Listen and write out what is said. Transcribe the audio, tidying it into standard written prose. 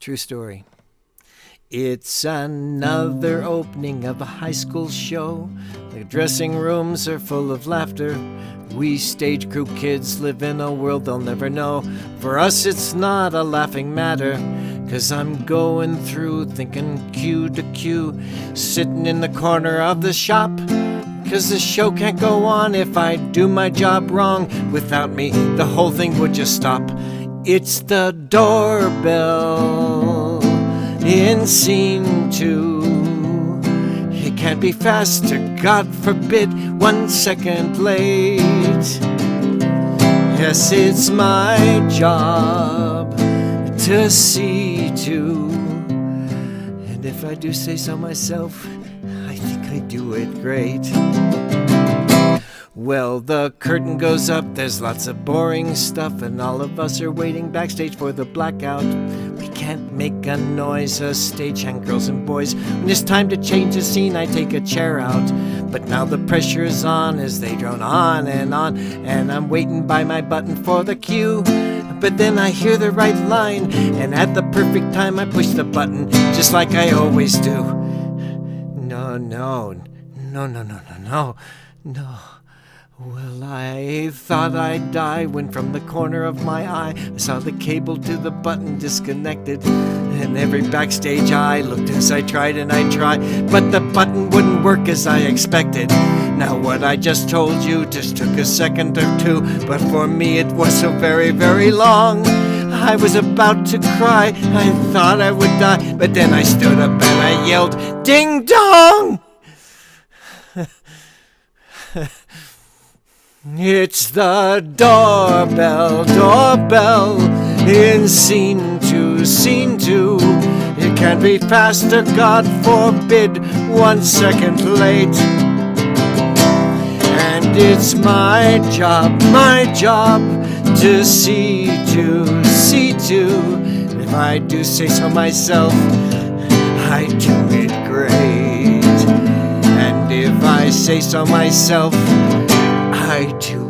True story. It's another opening of a high school show. The dressing rooms are full of laughter. We stage crew kids live in a world they'll never know. For us it's not a laughing matter, 'cause I'm going through thinking cue to cue, sitting in the corner of the shop. 'Cause the show can't go on if I do my job wrong. Without me, the whole thing would just stop. It's the doorbell in scene 2. It can't be faster, God forbid, 1 second late. Yes, it's my job to see to. And if I do say so myself, I think I do it great. Well, the curtain goes up, there's lots of boring stuff, and all of us are waiting backstage for the blackout. We can't make a noise, a stagehand, girls and boys. When it's time to change the scene, I take a chair out. But now the pressure's on as they drone on, and I'm waiting by my button for the cue. But then I hear the right line, and at the perfect time I push the button, just like I always do. No. Well, I thought I'd die when from the corner of my eye I saw the cable to the button disconnected. And every backstage I looked as I tried and I tried, but the button wouldn't work as I expected. Now what I just told you just took a second or two, but for me it was so very, very long. I was about to cry, I thought I would die, but then I stood up and I yelled, "Ding dong!" It's the doorbell in scene 2. It can't be faster, God forbid, 1 second late. And it's my job to see to. If I do say so myself, I do it great. And if I say so myself, I do